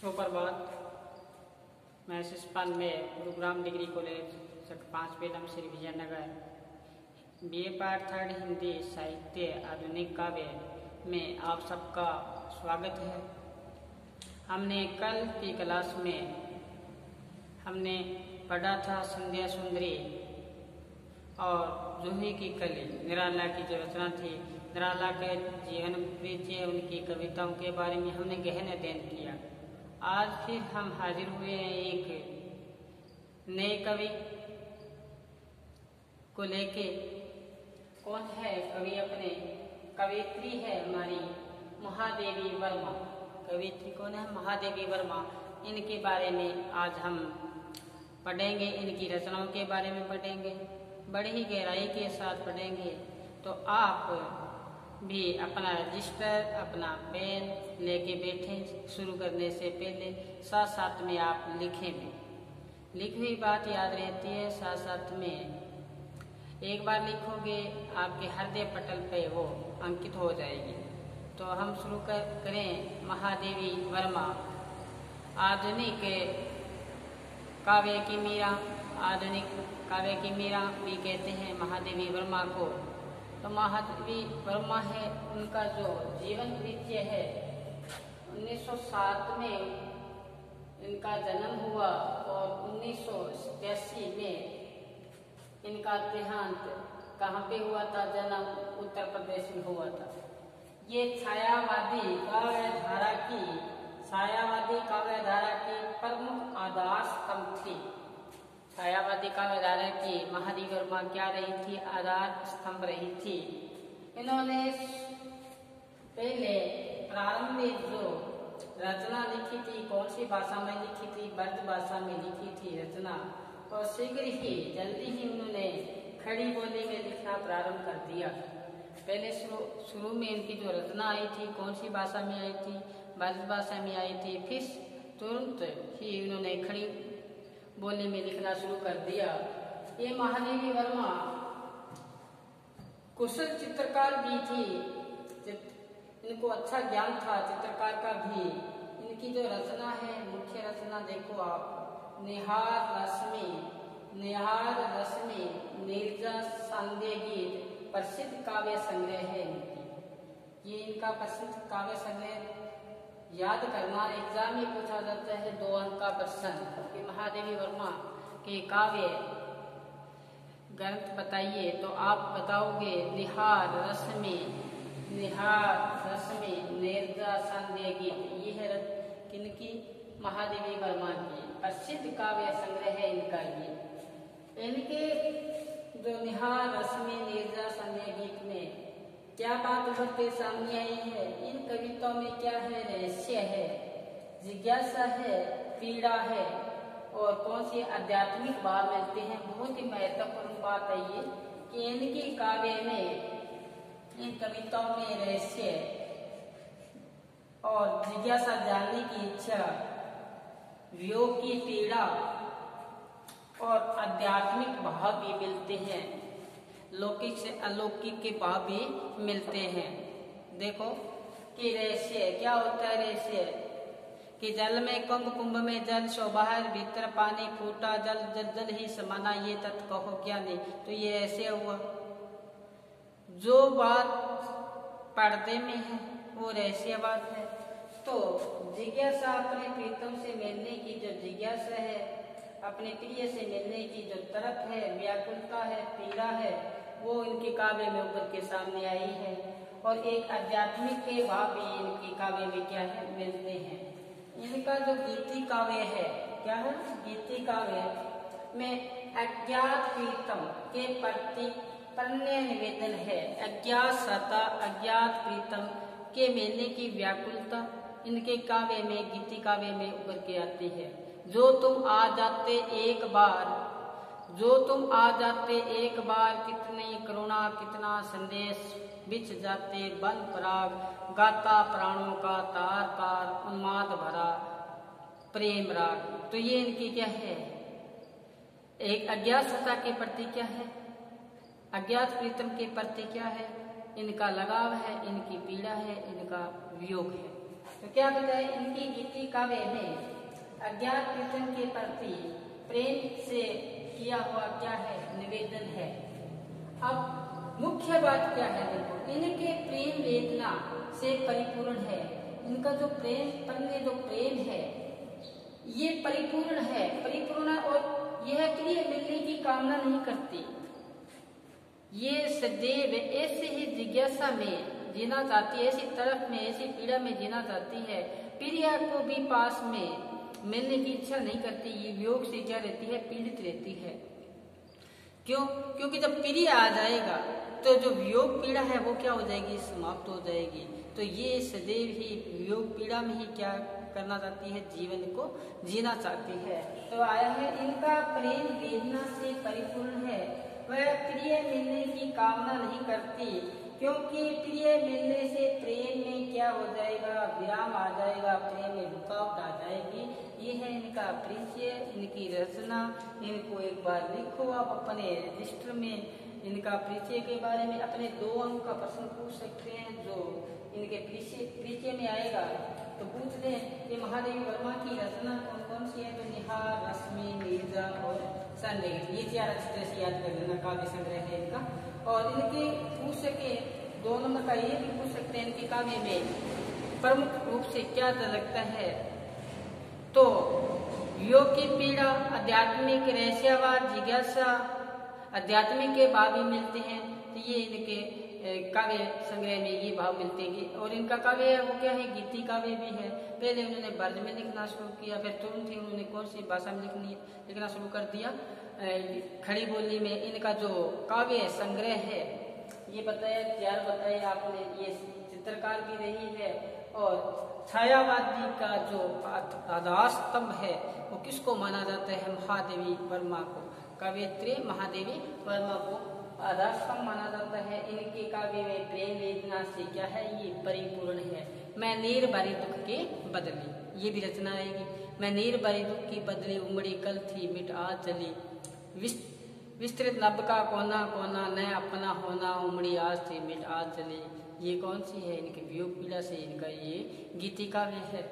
सुप्रभात। मैं शिष्पाल में गुरुग्राम डिग्री कॉलेज सेक्टर 5 बेलम श्री विजयनगर BA पार्ट 3 हिंदी साहित्य आधुनिक काव्य में आप सबका स्वागत है। हमने कल की क्लास में हमने पढ़ा था संध्या सुंदरी और जूही की कली, निराला की जो रचना थी। निराला के जीवन परिचय, उनकी कविताओं के बारे में हमने गहन अध्ययन किया। आज फिर हम हाजिर हुए हैं एक नए कवि को लेके। कौन है कवि? अपने कवियत्री है हमारी महादेवी वर्मा। कवियत्री कौन है? महादेवी वर्मा। इनके बारे में आज हम पढ़ेंगे, इनकी रचनाओं के बारे में पढ़ेंगे, बड़ी ही गहराई के साथ पढ़ेंगे। तो आप भी अपना रजिस्टर, अपना पेन लेके बैठें। शुरू करने से पहले साथ साथ में आप लिखें भी। लिखी हुई बात याद रहती है, साथ साथ में एक बार लिखोगे आपके हृदय पटल पे वो अंकित हो जाएगी। तो हम शुरू करें। महादेवी वर्मा आधुनिक काव्य की मीरा, आधुनिक काव्य की मीरा भी कहते हैं महादेवी वर्मा को। तो महादेवी वर्मा है, उनका जो जीवन परिचय है 1907 में इनका जन्म हुआ और 1987 में इनका देहांत कहाँ पे हुआ था? जन्म उत्तर प्रदेश में हुआ था। ये छायावादी काव्य धारा की प्रमुख आधार स्तंभ थी। छायावादी काव्य धारा की महादेवी वर्मा क्या रही थी? आधार स्तंभ रही थी। इन्होंने पहले प्रारंभिक जो रचना लिखी थी, कौन सी भाषा में लिखी थी? ब्रज भाषा में लिखी थी रचना। और शीघ्र ही जल्दी ही उन्होंने खड़ी बोली में लिखना प्रारंभ कर दिया। पहले शुरू में इनकी जो रचना आई थी, कौन सी भाषा में आई थी? ब्रज भाषा में आई थी। फिर तुरंत ही उन्होंने खड़ी बोली में लिखना शुरू कर दिया। ये महादेवी वर्मा कुशल चित्रकार भी थी। इनको अच्छा ज्ञान था चित्रकार का भी। इनकी जो रचना है, मुख्य रचना देखो आप, निहार रश्मि नीरजा संध्या गीत प्रसिद्ध काव्य संग्रह है इनकी। ये इनका प्रसिद्ध काव्य संग्रह याद करना, एग्जाम में पूछा जाता है 2 अंक का प्रश्न कि महादेवी वर्मा के काव्य ग्रंथ बताइए। तो आप बताओगे निहार रश्मि नीरजा संध्या गीत। ये है किनकी? महादेवी वर्मा की प्रसिद्ध काव्य संग्रह है इनका। ये इनके जो निहार रश्मि नीरजा संध्या गीत में क्या बात उभर के सामने आई है? इन कविताओं में क्या है? रहस्य है, जिज्ञासा है, पीड़ा है और कौन सी आध्यात्मिक भाव मिलते हैं। बहुत ही महत्वपूर्ण बात है ये कि इनकी काव्य में, इन कविताओं में रहस्य और जिज्ञासा, जानने की इच्छा, वियोग की पीड़ा और आध्यात्मिक भाव भी मिलते हैं। लौकिक से अलौकिक के भाव भी मिलते हैं। देखो कि रहस्य क्या होता है? रहस्य कि जल में कुंभ में जल सो बाहर, भीतर पानी फूटा जल, जल ही समाना, ये तत्व कहो क्या नहीं। तो ये ऐसे हुआ। जो बात पर्दे में है वो रहस्य बात है। तो जिज्ञासा, अपने प्रीतम से मिलने की जो जिज्ञासा है, अपने प्रिय से मिलने की जो तड़प है, व्याकुलता है, पीड़ा है, वो इनके काव्य में उभर के सामने आई है। और एक आध्यात्मिक के भाव भी इनके काव्य में क्या है? मिलते हैं। इनका जो गीति काव्य है, क्या है? गीति काव्य में अज्ञात प्रीतम के प्रति प्रणय निवेदन है। अज्ञात प्रीतम के मिलने की व्याकुलता इनके काव्य में, गीति काव्य में उभर के आती है। जो तुम आ जाते एक बार, कितनी करुणा कितना संदेश बिछ जाते बन पराग, गाता प्राणों का तार तार उन्माद भरा प्रेम राग। तो ये इनकी क्या है? एक अज्ञात सत्ता के प्रति क्या है? अज्ञात प्रीतम के प्रति क्या है? इनका लगाव है, इनकी पीड़ा है, इनका वियोग है। तो क्या बताए, इनकी गीति काव्य में अज्ञात प्रीतम के प्रति प्रेम से किया हुआ क्या है, निवेदन है। अब मुख्य बात क्या है, देखो इनके प्रेम वेदना से परिपूर्ण है। इनका जो प्रेम पर जो प्रेम है ये परिपूर्ण है, परिपूर्ण, और यह प्रिय मिलने की कामना नहीं करती। ये सदैव ऐसे ही जिज्ञासा में जीना चाहती है, ऐसी तरफ में, ऐसी पीड़ा में जीना चाहती है। प्रिय को भी पास में मिलने की इच्छा नहीं करती। ये वियोग से क्या रहती है, पीड़ित रहती है। क्यों? क्योंकि जब प्रिय आ जाएगा तो जो वियोग पीड़ा है वो क्या हो जाएगी, समाप्त हो जाएगी। तो ये सदैव ही वियोग पीड़ा में ही क्या करना चाहती है, जीवन को जीना चाहती है। तो आया है, इनका प्रेम वेदना से परिपूर्ण है, वह प्रिय मिलने की कामना नहीं करती, क्योंकि प्रिय मिलने से प्रेम में क्या हो जाएगा, विराम आ जाएगा, प्रेम में रुकावट आ जाएगी। ये है इनका परिचय, इनकी रचना। इनको एक बार लिखो आप अपने रजिस्टर में। इनका परिचय के बारे में अपने 2 अंक का प्रश्न पूछ सकते हैं, जो इनके परिचय में आएगा तो पूछ लें कि महादेवी वर्मा की रचना कौन कौन सी है। तो निहार, रश्मि, नीरजा और संदेह, ये 4 अच्छी तरह से याद कर लेना। काव्य संग्रह है इनका। और इनके पूछ सके 2 नंबर का ये भी पूछ सकते हैं, इनके काव्य में प्रमुख रूप से क्या झलकता है। तो योग की पीड़ा, आध्यात्मिक रहस्यवाद, जिज्ञासा, आध्यात्मिक के भाव भी मिलते हैं। तो ये इनके काव्य संग्रह में ये भाव मिलते हैं। और इनका काव्य है वो क्या है, गीति काव्य भी है। पहले उन्होंने ब्रज में लिखना शुरू किया, फिर तुरंत ही उन्होंने कौन सी भाषा में लिखना शुरू कर दिया, खड़ी बोली में। इनका जो काव्य संग्रह है ये बताया, 4 बताए आपने। ये चित्रकार भी रही है। और छायावादी का जो आधार स्तंभ है वो किसको माना जाता है, महादेवी वर्मा को। कवयित्री महादेवी वर्मा को आधार स्तंभ माना जाता है। इनके काव्य में प्रेम वेदना से क्या है, ये परिपूर्ण है। मैं नीर भरी दुख के बदली, ये भी रचना आएगी। मैं नीर भरी दुख की बदली, उमड़ी कल थी मिट आज चली, विस्तृत नभ का कोना कोना, न अपना होना, उमड़ी आज थी मिट आज चली। ये कौन सी है, इनके वियोग पीड़ा से इनका ये गीति काव्य है।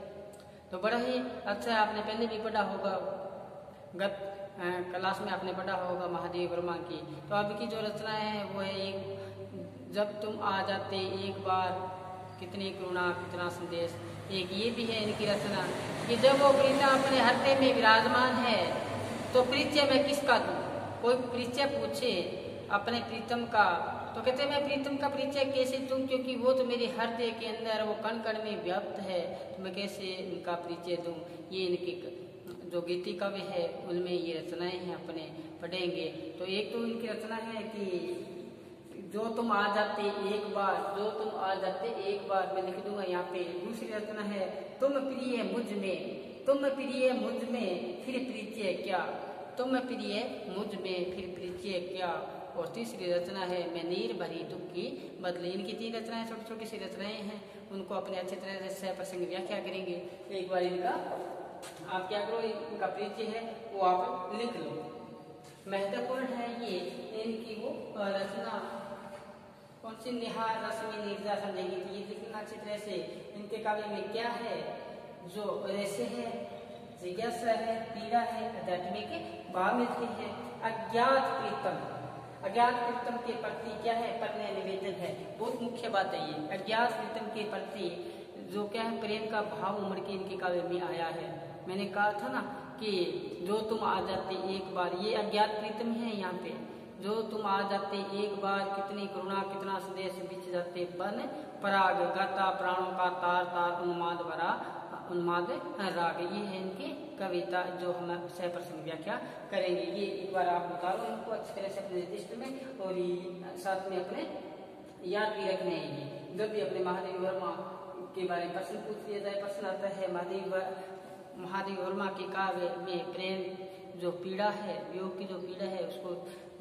तो बड़ा ही अच्छा, आपने पहले भी पढ़ा होगा, गत क्लास में आपने पढ़ा होगा महादेवी वर्मा की। तो अभी की जो रचना है वो है एक, जब तुम आ जाते एक बार, कितनी करुणा कितना संदेश। एक ये भी है इनकी रचना कि जब वो प्रीतम अपने हृदय में विराजमान है तो परिचय मैं किसका दूं। कोई परिचय पूछे अपने प्रीतम का तो कहते मैं प्रीतम का परिचय कैसे दूं, क्योंकि वो तो मेरे हृदय के अंदर, वो कण कण में व्याप्त है, तो मैं कैसे इनका परिचय दूं। ये इनकी जो गीति काव्य है उनमें ये रचनाएं हैं, अपने पढ़ेंगे। तो एक तो इनकी रचना है कि जो तुम आ जाते एक बार, जो तुम आ जाते एक बार, मैं लिख दूंगा यहाँ पे। दूसरी रचना है तुम प्रिय मुझ में, तुम प्रिय मुझ में फिर परिचय क्या, तुम प्रिय मुझ में फिर परिचय क्या। और तीसरी रचना है मैं नीर भरी दुख की बदली। इनकी 3 रचनाएं छोटी छोटी सी रचनाएं हैं, उनको अपने अच्छी तरह से सप्रसंग व्याख्या करेंगे। एक बार इनका आप क्या करो, इनका परिचय है वो आप लिख लो, महत्वपूर्ण है ये। इनकी वो रचना कौन सी, निहार, रश्मि, नीरजा, संदेह, ये लिखना अच्छी तरह से। इनके काव्य में क्या है, जो रहस्य है, जिज्ञासा है, पीड़ा है, आध्यात्मिक भाव मिलती है। अज्ञात प्रीतम, अज्ञात प्रीतम के प्रति क्या है, प्रणय निवेदन है। बहुत मुख्य बात है ये। अज्ञात प्रीतम के प्रति जो क्या है, प्रेम का भाव उमड़ के इनके काव्य में आया है। मैंने कहा था ना कि जो तुम आ जाते एक बार, ये अज्ञात प्रीतम है यहाँ पे। जो तुम आ जाते एक बार, कितनी करुणा कितना संदेश बिछ जाते बन पराग, गाता प्राणों का तार तार, उन्माद भरा उन्माद राग। ये है इनकी कविता जो हम सप्रसंग व्याख्या करेंगे। ये एक बार आप उतारो इनको अच्छी तरह से अपने लिस्ट में, और ये साथ में अपने याद भी रखने हैं। ये जब भी अपने महादेवी वर्मा के बारे में प्रश्न पूछ लिया जाए, प्रश्न आता है महादेवी वर्मा के काव्य में प्रेम जो पीड़ा है, वियोग की जो पीड़ा है उसको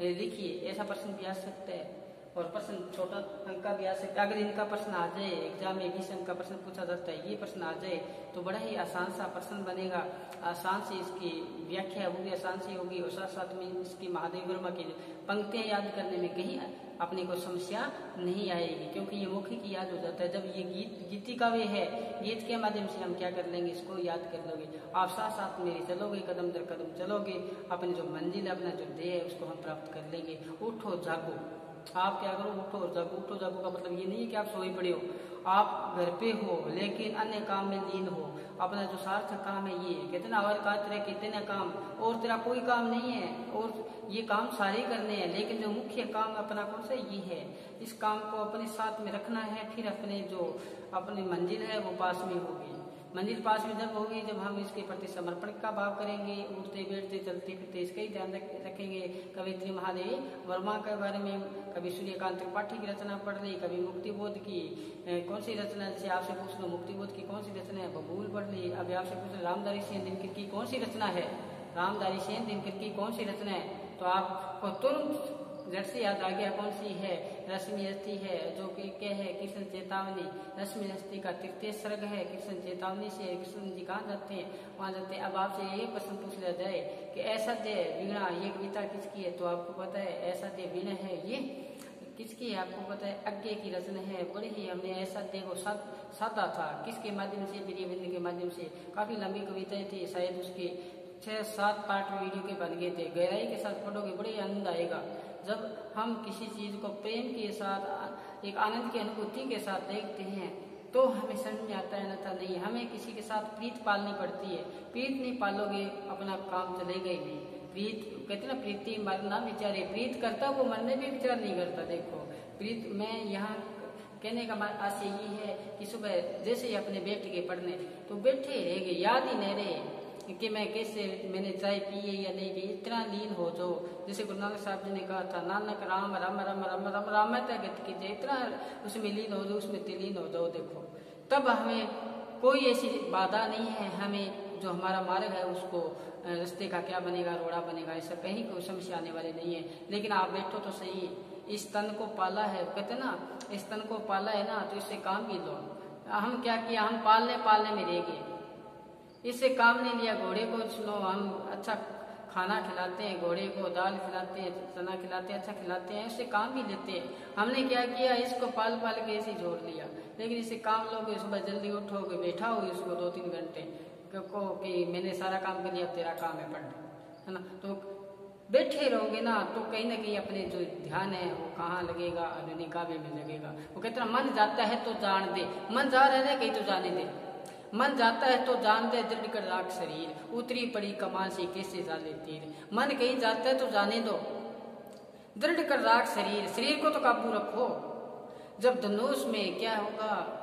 लिखिए, ऐसा प्रश्न भी आ सकता है। और प्रश्न छोटा अंक का भी आ सकता है। अगर इनका प्रश्न आ जाए एग्जाम में 20 अंक का प्रश्न पूछा जाता है, ये प्रश्न आ जाए तो बड़ा ही आसान सा प्रश्न बनेगा, आसान से इसकी व्याख्या होगी, आसान से होगी, और साथ साथ में इसकी महादेव वर्मा की पंक्तियां याद करने में कहीं अपने को समस्या नहीं आएगी, क्योंकि ये मौखिक याद हो जाता है। जब ये गीति काव्य है, गीत के माध्यम से हम क्या कर लेंगे, इसको याद कर लोगे। आप साथ साथ मेरे चलोगे, कदम दर कदम चलोगे, अपनी जो मंजिल है, अपना जो ध्येय है, उसको हम प्राप्त कर लेंगे। उठो जागो, आप क्या करो, उठो और जागो। उठो जागो का मतलब ये नहीं है कि आप सोए पड़े हो, आप घर पे हो लेकिन अन्य काम में लीन हो। अपना जो सार्थक काम है ये, कितना और का तेरे कितने काम, और तेरा कोई काम नहीं है, और ये काम सारे करने हैं, लेकिन जो मुख्य काम अपना कौन सा ये है, इस काम को अपने साथ में रखना है। फिर अपने जो अपनी मंजिल है वो पास में होगी। मंजिल पास में जब होगी, जब हम इसके प्रति समर्पण का भाव करेंगे, उठते बैठते चलते फिरते इसका ही ध्यान रखेंगे। कवित्री महादेव वर्मा के बारे में, कभी सूर्यकांत त्रिपाठी की रचना पढ़ ली, कभी मुक्तिबोध की कौन सी रचना, जैसे आपसे पूछ लो मुक्तिबोध की कौन सी रचना है, बबूल पढ़ ली। अभी आपसे पूछ लो रामधारी सिंह दिनकर की कौन सी रचना है, रामधारी सिंह दिनकर की कौन सी रचना है, तो आपको तुरंत झट से याद आ गया कौन सी है, रश्मि हस्ती है, जो कि क्या है, कृष्ण चेतावनी। रश्मि हस्ती का तृतीय सर्ग है, कृष्ण चेतावनी से कृष्ण जी कहाँ जाते हैं, वहां जाते हैं। अब आपसे ये प्रश्न पूछ लिया जाए कि ऐसा दे वीणा ये कविता किसकी है, तो आपको पता है ऐसा दे वीणा है ये किसकी है, आपको पता है अज्ञे की रचना है। बड़े ही हमने ऐसा दे को साधा था, किसके माध्यम से, बिंद के माध्यम से। काफी लंबी कविताएं थी, शायद उसके 6-7 पार्ट वीडियो के बन गए थे। गहराई के साथ पढ़ोगे बड़े आनंद आएगा। जब हम किसी चीज को प्रेम के साथ, एक आनंद की अनुभूति के साथ देखते हैं तो हमें समझ में आता है, अन्यथा नहीं। हमें किसी के साथ प्रीत पालनी पड़ती है, प्रीत नहीं पालोगे अपना काम चलेगा ही नहीं। प्रीत कहते ना, प्रीति मरना विचारे, प्रीत करता वो मरने भी विचार नहीं करता। देखो प्रीत, मैं यहाँ कहने का आशय ये है कि सुबह जैसे ही अपने बैठ के पढ़ने, तो बैठे रहेंगे, याद ही नहीं रहे कि मैं कैसे, मैंने चाय पी है या नहीं पी, इतना लीन हो जो, जैसे गुरु नानक साहब जी ने कहा था, नानक राम राम राम राम राम रामता कीजिए, इतना उसमें लीन हो जाओ, उसमें तिलीन हो जाओ। देखो तब हमें कोई ऐसी बाधा नहीं है, हमें जो हमारा मार्ग है उसको रास्ते का क्या बनेगा, रोड़ा बनेगा, ऐसा कहीं कोई समस्या आने वाली नहीं है। लेकिन आप बैठो तो सही, इस तन को पाला है, कहते ना इस तन को पाला है ना, तो इससे काम भी लो। हम क्या किया, हम पालने में रह गए, इससे काम नहीं लिया। घोड़े को सुनो, हम अच्छा खाना खिलाते हैं घोड़े को, दाल खिलाते हैं, चना खिलाते हैं, अच्छा खिलाते हैं, इससे काम भी लेते हैं। हमने क्या किया, इसको पाल के ऐसे जोड़ लिया। लेकिन इससे काम लोगे, सुबह जल्दी उठोगे, बैठा हो इसको 2-3 घंटे को कि मैंने सारा काम कर लिया, तेरा काम है पढ़ना, है ना। तो बैठे रहोगे ना, तो कहीं ना कहीं अपने जो ध्यान है वो कहाँ लगेगा, आधुनिक काव्य में लगेगा। वो कहते हैं मन जाता है तो जान दे, मन जा रहा है कहीं तो जाने दे, मन जाता है तो जान दे, दृढ़ कर राख शरीर, उतरी पड़ी कमान से कैसे जाले तीर। मन कहीं जाता है तो जाने दो, दृढ़ कर राख शरीर, शरीर को तो काबू रखो। जब धनुष में क्या होगा,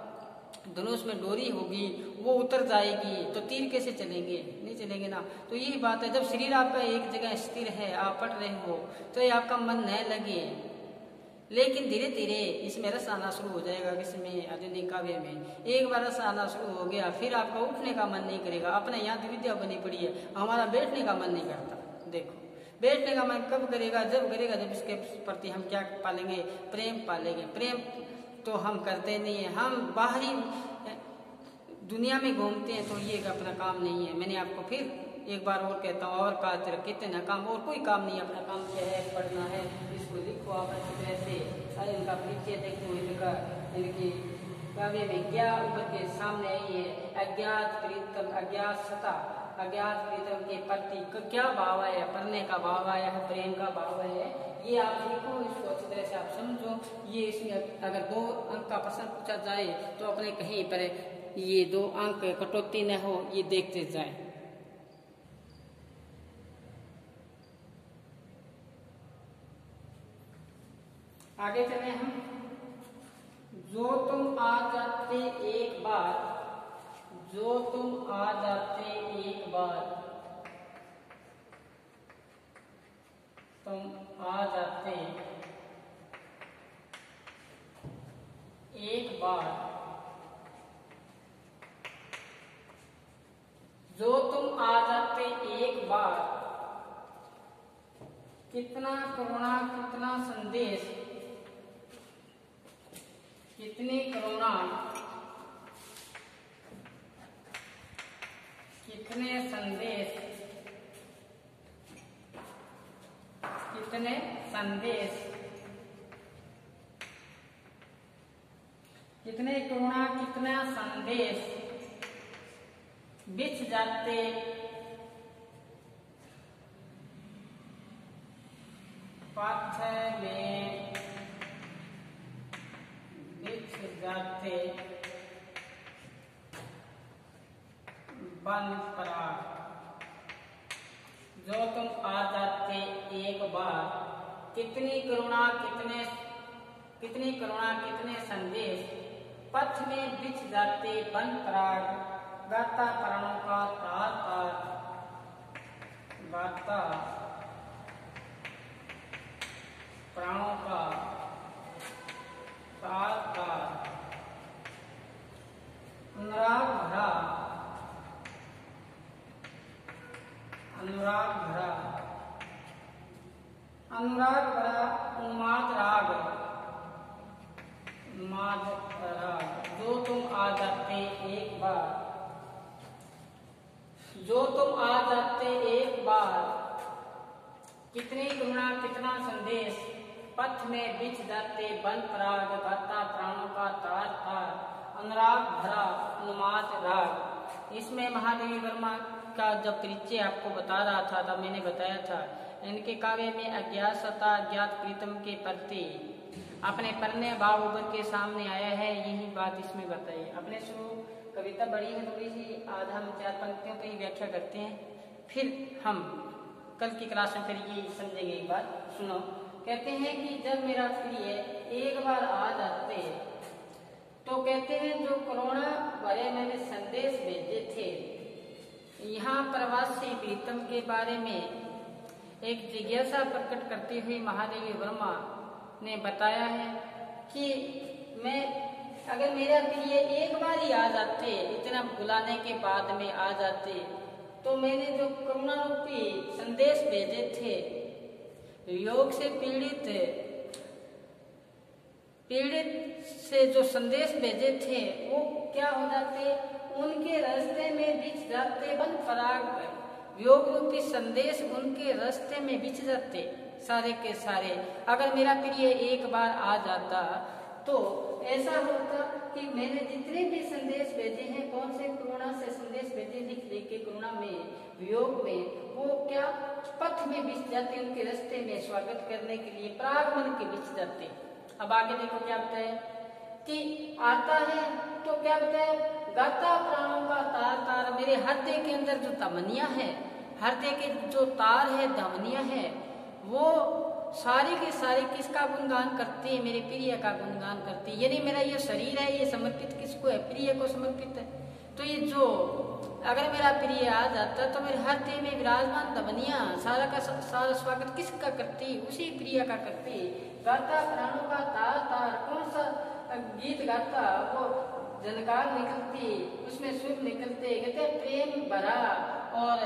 धनुष में डोरी होगी, वो उतर जाएगी तो तीर कैसे चलेंगे, नहीं चलेंगे ना। तो यही बात है, जब शरीर आपका एक जगह स्थिर है, आप पढ़ रहे हो, तो आपका मन न लगे, लेकिन धीरे धीरे इसमें रस आना शुरू हो जाएगा। किसमें, आधुनिक काव्य में। एक बार रस आना शुरू हो गया, फिर आपका उठने का मन नहीं करेगा। अपने यहाँ विद्या बनी पड़ी है, हमारा बैठने का मन नहीं करता। देखो बैठने का मन कब करेगा, जब करेगा जब इसके प्रति हम क्या पालेंगे, प्रेम पालेंगे। प्रेम तो हम करते नहीं है, हम बाहरी दुनिया में घूमते हैं, तो ये अपना काम नहीं है। मैंने आपको फिर एक बार और कहता हूँ, और का तेरा कितने काम, और कोई काम नहीं, अपना काम क्या है, पढ़ना है। इसको लिखो आप अच्छी तरह से, इनका परिचय देखो, इनकी काव्य में क्या ऊपर के सामने आई है। अज्ञात प्रीतम, अज्ञात सता, अज्ञात प्रीतम के प्रति क्या भाव है, पढ़ने का भाव आया है, प्रेम का भाव है, ये आप लिखो, इसको अच्छी तरह से आप समझो। ये इसमें अगर 2 अंक का प्रश्न पूछा जाए तो अपने कहीं पर ये 2 अंक कटौती न हो, ये देखते जाए। आगे चले हम। जो तुम आ जाते एक बार, जो तुम आ जाते एक बार, तुम आ जाते एक बार, जो तुम आ जाते एक बार, कितना करुणा कितना संदेश, कितनी करुणा, कितने संदेश, कितने संदेश, कितने करुणा, कितना संदेश बिछ जाते पथ में, बिछ जाते बन पराग। जो तुम आ जाते एक बार, कितनी करुणा, कितनी करुणा, कितने संदेश पथ में बिछ जाते बन पराग। गाता प्राणों का तार तार, गाता प्राणों का तार तार। अनुराग भरा, अनुराग भरा, अनुराग भरा उन्माद राग, उन्माद राग। जो तुम आ जाते एक बार, जो तुम आ जाते एक बार, कितनी करुणा, कितना संदेश पथ में बिछ जाते बन पराग। गाता प्राणों का तार तार, अनुराग भरा उन्माद राग। इसमें महादेवी वर्मा का जब परिचय आपको बता रहा था तब मैंने बताया था, इनके काव्य में अज्ञात सत्ता, अज्ञात प्रीतम के प्रति अपने पन्ने भाव उभर के सामने आया है, यही बात इसमें बताई। अपने शुरू कविता बड़ी है थोड़ी सी, आज हम 4 पंक्तियों पर ही व्याख्या करते हैं, फिर हम कल की क्लास में फिर ये समझेंगे। एक बार सुनो, कहते हैं कि जब मेरा प्रिय एक बार आ जाते, तो कहते हैं जो कोरोना भरे मैंने संदेश भेजे थे। यहाँ प्रवासी प्रीतम के बारे में एक जिज्ञासा प्रकट करती हुई महादेवी वर्मा ने बताया है कि मैं, अगर मेरा प्रिय एक बार ही आ जाते, इतना बुलाने के बाद में आ जाते, तो मैंने जो करुणा रूपी संदेश भेजे थे, योग से पीड़ित से जो संदेश भेजे थे, वो क्या हो जाते, उनके रास्ते में बिछ जाते बन पराग। योग रूपी संदेश उनके रास्ते में बिछ जाते सारे के सारे। अगर मेरा प्रिय एक बार आ जाता तो ऐसा होता कि मैंने जितने भी संदेश भेजे हैं, कौन से करुणा से संदेश भेजे, लिख के करुणा में, वियोग में, वो क्या पथ में बिछ जाते, उनके रास्ते में स्वागत करने के लिए प्रागमन के बिछ जाते। अब आगे देखो क्या बताए कि आता है तो क्या बताए, गाता प्राणों का तार तार। मेरे हृदय के अंदर जो धमनिया है, हृदय के जो तार है, धमनिया है, वो सारी की सारी किसका गुणगान करती है, मेरे प्रिय का गुणगान करती है। यानी मेरा ये शरीर है, ये समर्पित किसको है, प्रिय को समर्पित है। तो ये जो अगर मेरा प्रिय आ जाता तो मेरे हृदय में विराजमान धमनिया सारा का सारा स्वागत किसका करती, उसी प्रिय का करती। गाता प्राणों का तार तार, कौन सा गीत गाता, वो झनकार निकलती, उसमें सुर निकलते, कहते प्रेम भरा और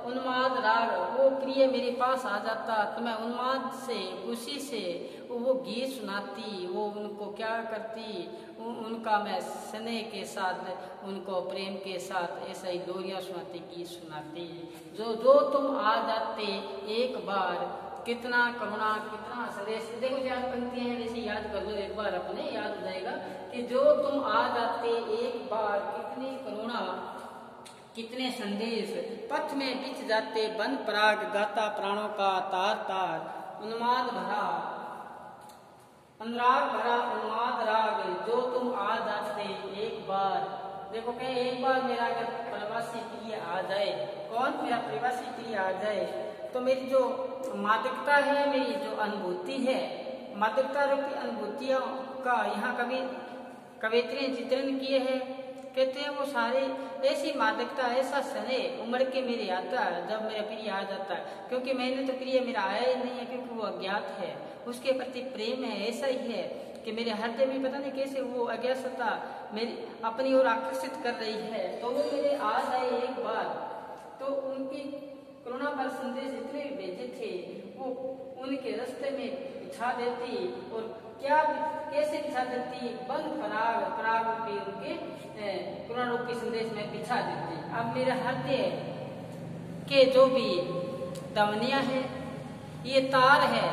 उन्माद राग। वो प्रिय मेरे पास आ जाता तो मैं उन्माद से, खुशी से वो गीत सुनाती, वो उनको क्या करती, उनका मैं स्नेह के साथ, उनको प्रेम के साथ ऐसा ही लोरियां सुनाती, गीत सुनाती। जो तुम आ जाते एक बार, कितना करुणा, कितना संदेश। देखो 4 पंक्तियां हैं, जैसे याद कर लो एक बार, अपने याद हो जाएगा कि जो तुम आ जाते एक बार, कितनी करुणा, कितने संदेश पथ में बिछ जाते बन पराग। गाता प्राणों का तार तार, उन्माद भरा, अनुराग भरा उन्माद राग। जो तुम आ जाते एक बार, देखो कहे एक बार मेरा अगर प्रवासी प्रिय आ जाए, कौन, मेरा प्रवासी प्रिय आ जाए, तो मेरी जो मादकता है, मेरी जो अनुभूति है, मादकता रूपी अनुभूतियों का यहाँ कवित्री ने चित्रण किए हैं। कहते हैं वो सारे ऐसी मादकता, ऐसा स्नेह उमड़ के मेरे आता है जब मेरा प्रिय आ जाता है, क्योंकि मैंने तो प्रिय मेरा आया ही नहीं है, क्योंकि वो अज्ञात है, उसके प्रति प्रेम है। ऐसा ही है कि मेरे हृदय में पता नहीं कैसे वो अज्ञातता मेरी अपनी ओर आकर्षित कर रही है। तो वो मेरे आ जाए एक बार, तो उनकी करुणा पर संदेश जितने भी भेजे थे वो उनके रास्ते में बिछा देती। और क्या कैसे बिछा देती? बन पराग, पराग रूपी उनके पूर्ण रूपी संदेश में बिछा देती। अब मेरे हृदय के जो भी धमनियां है, ये तार है,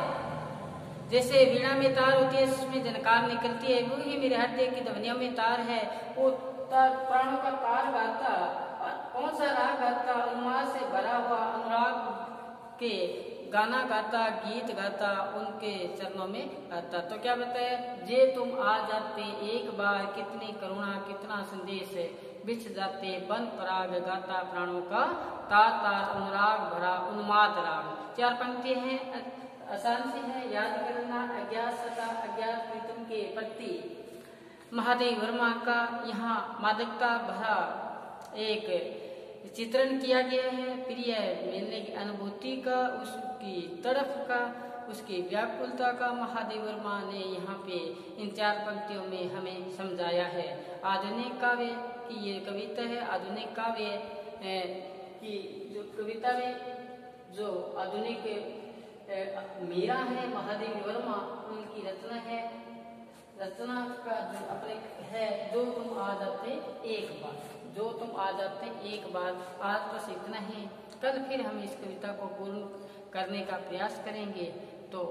जैसे वीणा में तार होती है उसमें झनकार निकलती है, वो ही मेरे हृदय की धमनियों में तार है। वो तार प्राणों का तार गाता, कौन सा राग गाता? उन्माद से भरा हुआ अनुराग के गाना गाता, गीत गाता, उनके चरणों में आता। तो क्या बताया? जे तुम आ जाते एक बार, कितनी करुणा कितना संदेश है, बिछ जाते बन पराग, गाता प्राणों का तार तार, अनुराग भरा उन्माद राग। 4 पंक्ति हैं, आसान से है याद करना। अज्ञात सता अज्ञात प्रीतम के प्रति महादेव वर्मा का यहाँ मादकता भरा एक चित्रण किया गया है। प्रिय मिलने की अनुभूति का, उसकी तड़प का, उसकी व्याकुलता का महादेव वर्मा ने यहाँ पे इन 4 पंक्तियों में हमें समझाया है। आधुनिक काव्य की ये कविता है। आधुनिक काव्य की जो कविता में जो आधुनिक मीरा है महादेव वर्मा, उनकी रचना है। रचना का जो अपने है, जो तुम आ जाते एक बार, जो तुम आ जाते एक बार। आज बस इतना ही, कल फिर हम इस कविता को पूर्ण करने का प्रयास करेंगे। तो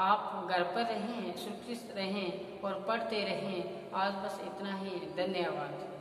आप घर पर रहें, सुरक्षित रहें और पढ़ते रहें। आज बस इतना ही, धन्यवाद।